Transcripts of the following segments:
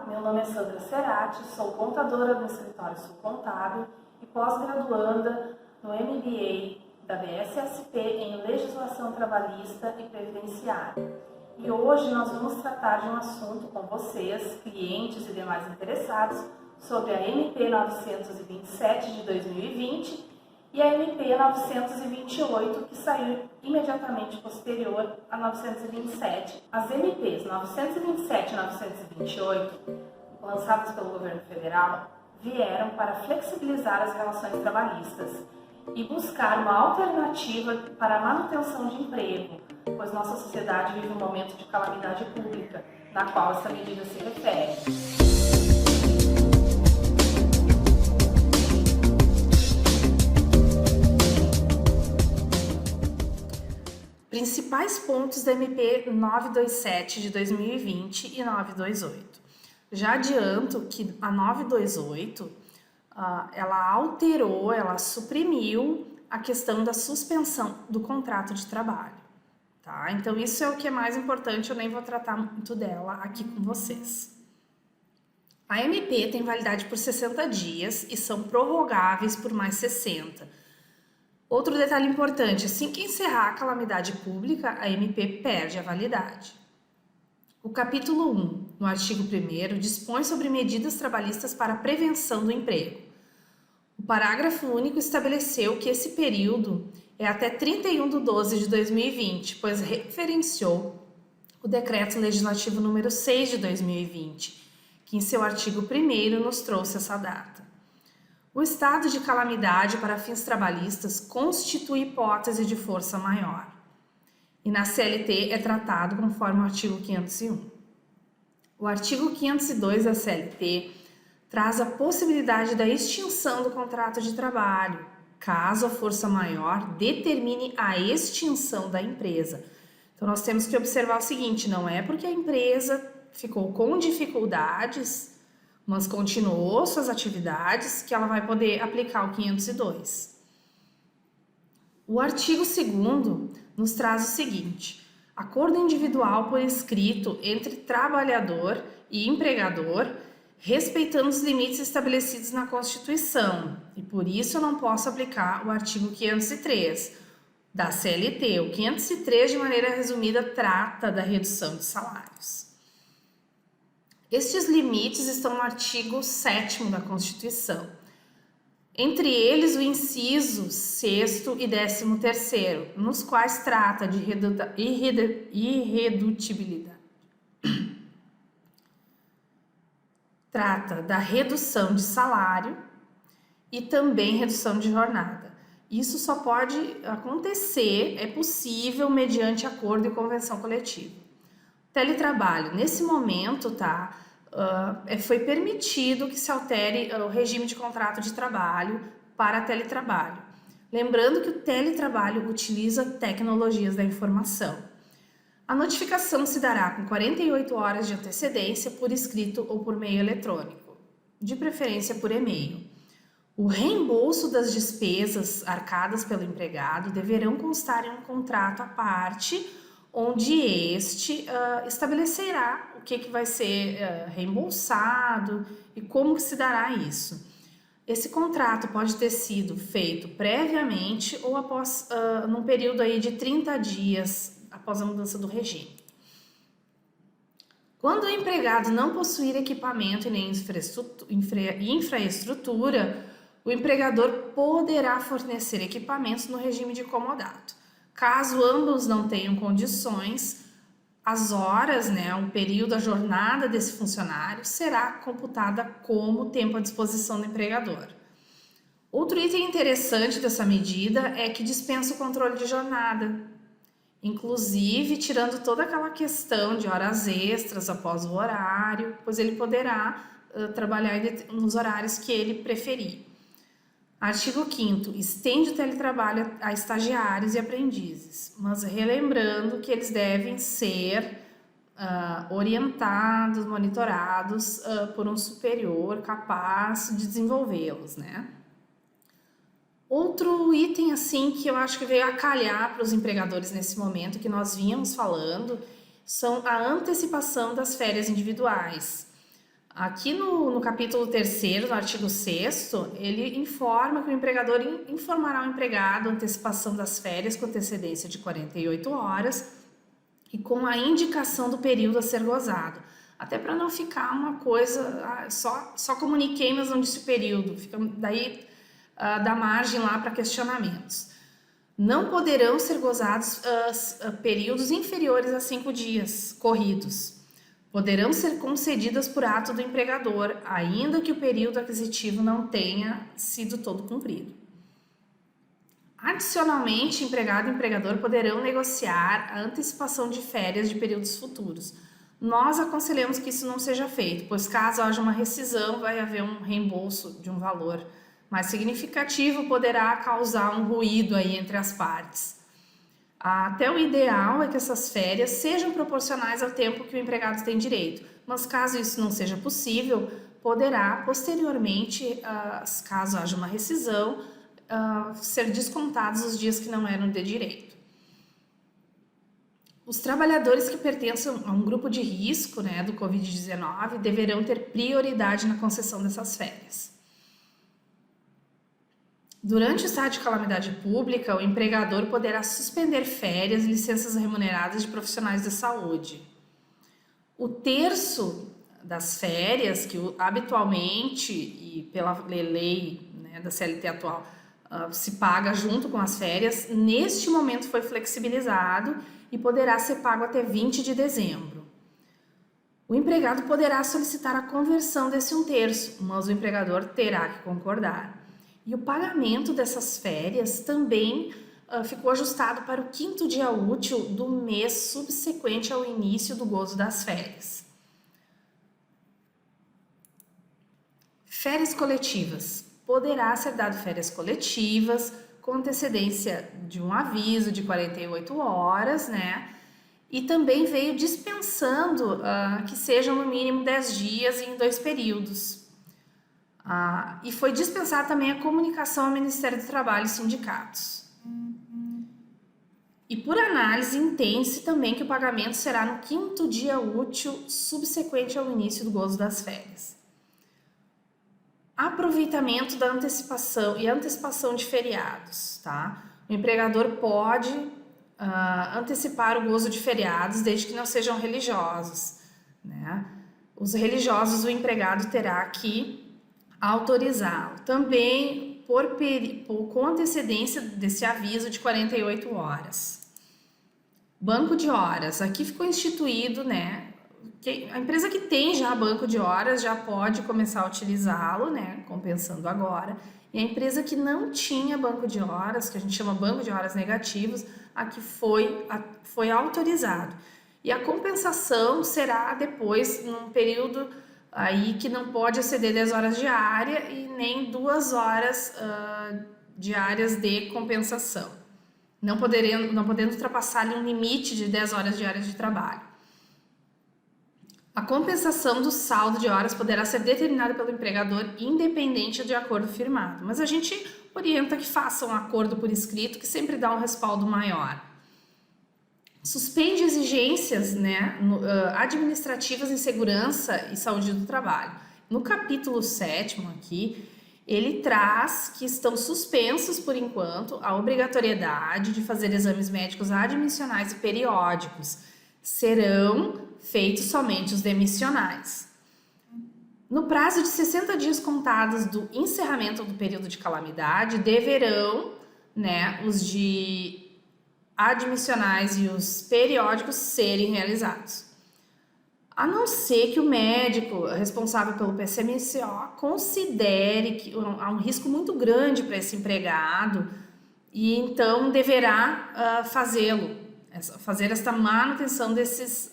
Olá, meu nome é Sandra Cerati, sou contadora do escritório Sul Contábil e pós-graduanda no MBA da BSSP em Legislação Trabalhista e Previdenciária. E hoje nós vamos tratar de um assunto com vocês, clientes e demais interessados, sobre a MP 927 de 2020 e a MP 928, que saiu imediatamente posterior a 927. As MPs 927 e 928, lançadas pelo governo federal, vieram para flexibilizar as relações trabalhistas e buscar uma alternativa para a manutenção de emprego, pois nossa sociedade vive um momento de calamidade pública, na qual essa medida se refere. Principais pontos da MP 927 de 2020 e 928. Já adianto que a 928, ela suprimiu a questão da suspensão do contrato de trabalho, tá? Então isso é o que é mais importante, eu nem vou tratar muito dela aqui com vocês. A MP tem validade por 60 dias e são prorrogáveis por mais 60. Outro detalhe importante, assim que encerrar a calamidade pública, a MP perde a validade. O capítulo 1, no artigo 1º, dispõe sobre medidas trabalhistas para a prevenção do emprego. O parágrafo único estabeleceu que esse período é até 31/12 de 2020, pois referenciou o Decreto Legislativo número 6 de 2020, que em seu artigo 1º nos trouxe essa data. O estado de calamidade para fins trabalhistas constitui hipótese de força maior e na CLT é tratado conforme o artigo 501. O artigo 502 da CLT traz a possibilidade da extinção do contrato de trabalho, caso a força maior determine a extinção da empresa. Então nós temos que observar o seguinte, não é porque a empresa ficou com dificuldades, mas continuou suas atividades, que ela vai poder aplicar o 502. O artigo 2º nos traz o seguinte: acordo individual por escrito entre trabalhador e empregador, respeitando os limites estabelecidos na Constituição, e por isso eu não posso aplicar o artigo 503 da CLT. O 503, de maneira resumida, trata da redução de salários. Estes limites estão no artigo 7º da Constituição. Entre eles, o inciso 6º e 13º, nos quais trata de irredutibilidade. Trata da redução de salário e também redução de jornada. Isso só pode acontecer, é possível, mediante acordo e convenção coletiva. Teletrabalho, nesse momento, foi permitido que se altere o regime de contrato de trabalho para teletrabalho. Lembrando que o teletrabalho utiliza tecnologias da informação. A notificação se dará com 48 horas de antecedência por escrito ou por meio eletrônico, de preferência por e-mail. O reembolso das despesas arcadas pelo empregado deverão constar em um contrato à parte, onde este estabelecerá o que vai ser reembolsado e como se dará isso. Esse contrato pode ter sido feito previamente ou após, num período aí de 30 dias após a mudança do regime. Quando o empregado não possuir equipamento e nem infraestrutura, o empregador poderá fornecer equipamentos no regime de comodato. Caso ambos não tenham condições, as horas, o período, a jornada desse funcionário será computada como tempo à disposição do empregador. Outro item interessante dessa medida é que dispensa o controle de jornada, inclusive tirando toda aquela questão de horas extras após o horário, pois ele poderá trabalhar nos horários que ele preferir. Artigo 5º, estende o teletrabalho a estagiários e aprendizes, mas relembrando que eles devem ser orientados, monitorados por um superior capaz de desenvolvê-los, Outro item assim que eu acho que veio a calhar para os empregadores nesse momento, que nós vínhamos falando, são a antecipação das férias individuais. Aqui no capítulo 3º, no artigo 6º, ele informa que o empregador informará o empregado a antecipação das férias com antecedência de 48 horas e com a indicação do período a ser gozado. Até para não ficar uma coisa, só comuniquei, mas não disse o período. Daí dá margem lá para questionamentos. Não poderão ser gozados períodos inferiores a 5 dias corridos. Poderão ser concedidas por ato do empregador, ainda que o período aquisitivo não tenha sido todo cumprido. Adicionalmente, empregado e empregador poderão negociar a antecipação de férias de períodos futuros. Nós aconselhamos que isso não seja feito, pois caso haja uma rescisão, vai haver um reembolso de um valor mais significativo, poderá causar um ruído aí entre as partes. Até o ideal é que essas férias sejam proporcionais ao tempo que o empregado tem direito, mas caso isso não seja possível, poderá posteriormente, caso haja uma rescisão, ser descontados os dias que não eram de direito. Os trabalhadores que pertencem a um grupo de risco, né, do Covid-19 deverão ter prioridade na concessão dessas férias. Durante o estado de calamidade pública, o empregador poderá suspender férias e licenças remuneradas de profissionais da saúde. O terço das férias, que habitualmente e pela lei, né, da CLT atual, se paga junto com as férias, neste momento foi flexibilizado e poderá ser pago até 20 de dezembro. O empregado poderá solicitar a conversão desse 1/3, mas o empregador terá que concordar. E o pagamento dessas férias também ficou ajustado para o 5º dia útil do mês subsequente ao início do gozo das férias. Férias coletivas. Poderá ser dado férias coletivas com antecedência de um aviso de 48 horas, né? E também veio dispensando que sejam no mínimo 10 dias em 2 períodos. E foi dispensada também a comunicação ao Ministério do Trabalho e sindicatos. E por análise, entende-se também que o pagamento será no 5º dia útil subsequente ao início do gozo das férias. Aproveitamento da antecipação e antecipação de feriados, tá? O empregador pode antecipar o gozo de feriados desde que não sejam religiosos, né? Os religiosos o empregado terá que autorizá-lo. Também com antecedência desse aviso de 48 horas. Banco de horas. Aqui ficou instituído, né? A empresa que tem já banco de horas já pode começar a utilizá-lo, né? Compensando agora. E a empresa que não tinha banco de horas, que a gente chama banco de horas negativos, aqui foi autorizado. E a compensação será depois, num período aí que não pode exceder 10 horas diárias e nem 2 horas diárias de compensação, não podendo ultrapassar um limite de 10 horas diárias de trabalho. A compensação do saldo de horas poderá ser determinada pelo empregador independente de acordo firmado, mas a gente orienta que faça um acordo por escrito que sempre dá um respaldo maior. Suspende exigências, né, administrativas em segurança e saúde do trabalho. No capítulo 7º aqui, ele traz que estão suspensos por enquanto a obrigatoriedade de fazer exames médicos admissionais e periódicos. Serão feitos somente os demissionais. No prazo de 60 dias contados do encerramento do período de calamidade, deverão, né, os de admissionais e os periódicos serem realizados. A não ser que o médico responsável pelo PCMSO considere que há um risco muito grande para esse empregado e então deverá fazer esta manutenção desses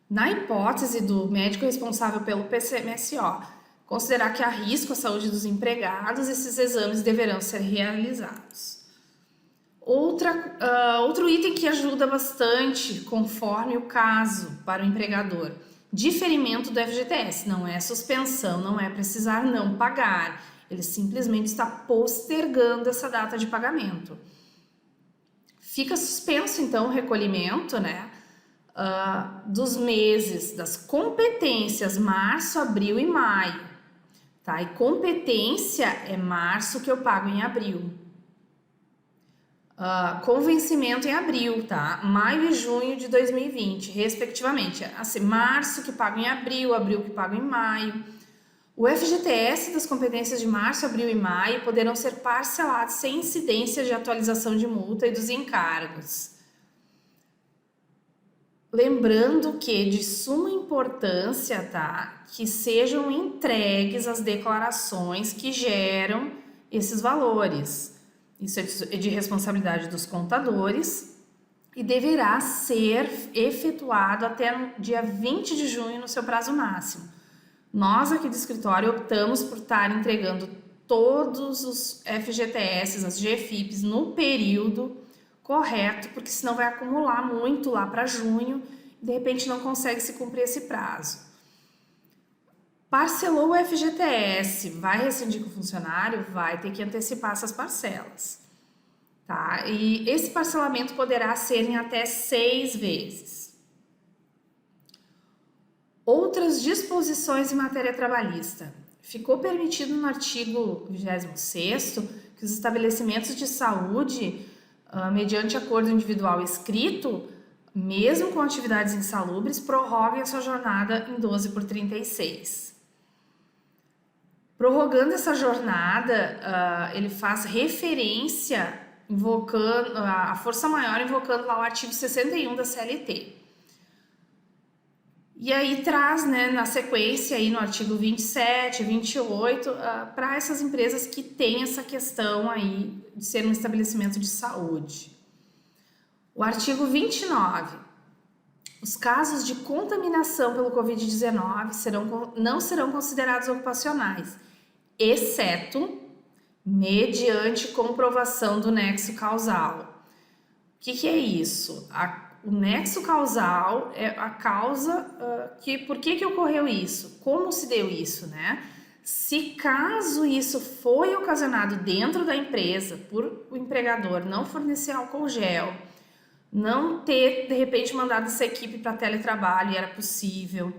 na hipótese do médico responsável pelo PCMSO considerar que há risco à saúde dos empregados, esses exames deverão ser realizados. Outro item que ajuda bastante, conforme o caso para o empregador, diferimento do FGTS, não é suspensão, não é precisar não pagar, ele simplesmente está postergando essa data de pagamento. Fica suspenso, então, o recolhimento, né, dos meses, das competências, março, abril e maio, tá? E competência é março que eu pago em abril. Com vencimento em abril, tá? Maio e junho de 2020, respectivamente. Assim, março que pago em abril, abril que pago em maio. O FGTS das competências de março, abril e maio poderão ser parcelados sem incidência de atualização de multa e dos encargos. Lembrando que de suma importância, tá, que sejam entregues as declarações que geram esses valores. Isso é de responsabilidade dos contadores e deverá ser efetuado até no dia 20 de junho no seu prazo máximo. Nós aqui do escritório optamos por estar entregando todos os FGTS, as GFIPs no período correto, porque senão vai acumular muito lá para junho e de repente não consegue se cumprir esse prazo. Parcelou o FGTS, vai rescindir com o funcionário, vai ter que antecipar essas parcelas, tá? E esse parcelamento poderá ser em até 6 vezes. Outras disposições em matéria trabalhista. Ficou permitido no artigo 26º que os estabelecimentos de saúde, mediante acordo individual escrito, mesmo com atividades insalubres, prorroguem a sua jornada em 12 por 36. Prorrogando essa jornada, ele faz referência, invocando a força maior, invocando lá o artigo 61 da CLT. E aí traz, né, na sequência, aí no artigo 27, 28, para essas empresas que têm essa questão aí de ser um estabelecimento de saúde. O artigo 29. Os casos de contaminação pelo Covid-19 não serão considerados ocupacionais, exceto mediante comprovação do nexo causal. O que é isso? O nexo causal é a causa por que ocorreu isso, como se deu isso, né? Se caso isso foi ocasionado dentro da empresa por o empregador não fornecer álcool gel, não ter de repente mandado essa equipe para teletrabalho e era possível,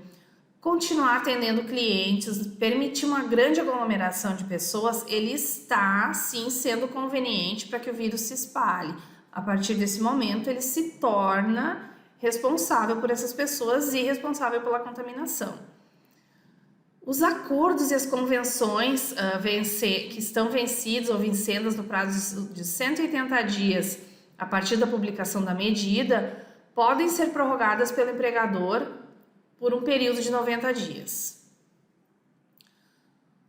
continuar atendendo clientes, permitir uma grande aglomeração de pessoas, ele está sim sendo conveniente para que o vírus se espalhe. A partir desse momento, ele se torna responsável por essas pessoas e responsável pela contaminação. Os acordos e as convenções que estão vencidos ou vencedas no prazo de 180 dias a partir da publicação da medida podem ser prorrogadas pelo empregador por um período de 90 dias.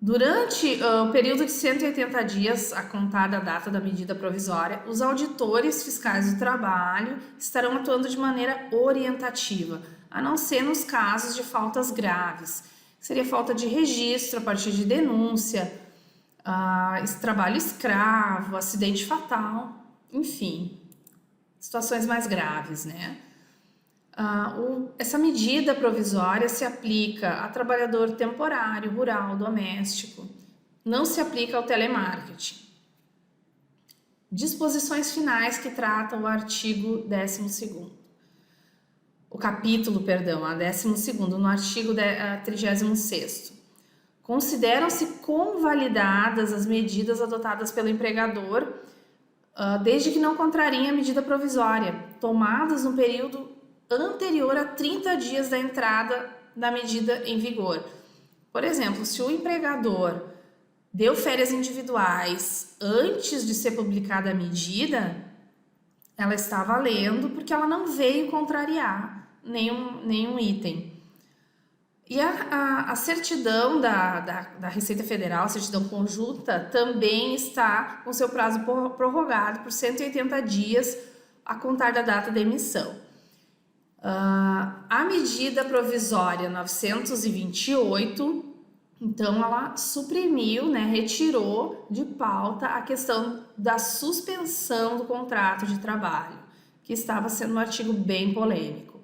Durante o período de 180 dias, a contar da data da medida provisória, os auditores fiscais do trabalho estarão atuando de maneira orientativa, a não ser nos casos de faltas graves. Seria falta de registro a partir de denúncia, trabalho escravo, acidente fatal, enfim, situações mais graves, né? Essa medida provisória se aplica a trabalhador temporário, rural, doméstico, não se aplica ao telemarketing. Disposições finais que tratam o artigo 12º. O capítulo, perdão, a 12º, no artigo 36º. Consideram-se convalidadas as medidas adotadas pelo empregador, desde que não contrariem a medida provisória, tomadas no período anterior a 30 dias da entrada da medida em vigor. Por exemplo, se o empregador deu férias individuais antes de ser publicada a medida, ela está valendo porque ela não veio contrariar nenhum item. E a certidão da Receita Federal, a certidão conjunta, também está com seu prazo prorrogado por 180 dias a contar da data da emissão. A medida provisória 928, então ela suprimiu, né, retirou de pauta a questão da suspensão do contrato de trabalho, que estava sendo um artigo bem polêmico.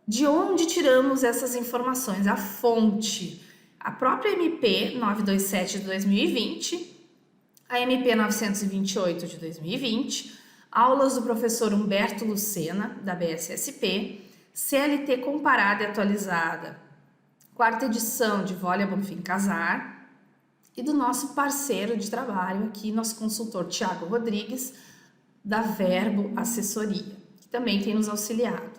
De onde tiramos essas informações? A fonte, a própria MP 927 de 2020, a MP 928 de 2020, aulas do professor Humberto Lucena, da BSSP, CLT comparada e atualizada, 4ª edição de Volia Bonfim Casar, e do nosso parceiro de trabalho aqui, nosso consultor Tiago Rodrigues, da Verbo Assessoria, que também tem nos auxiliado.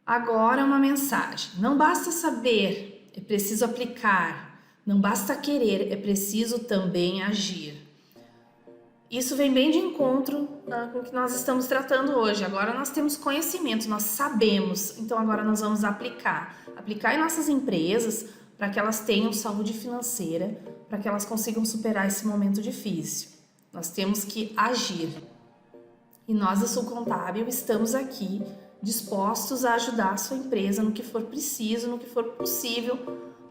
Agora uma mensagem: não basta saber, é preciso aplicar. Não basta querer, é preciso também agir. Isso vem bem de encontro com o que nós estamos tratando hoje. Agora nós temos conhecimento, nós sabemos, então agora nós vamos aplicar. Aplicar em nossas empresas para que elas tenham saúde financeira, para que elas consigam superar esse momento difícil. Nós temos que agir. E nós da Sul Contábil estamos aqui dispostos a ajudar a sua empresa no que for preciso, no que for possível,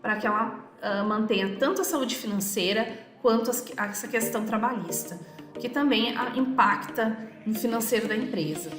para que ela mantenha tanto a saúde financeira quanto essa questão trabalhista, que também impacta no financeiro da empresa.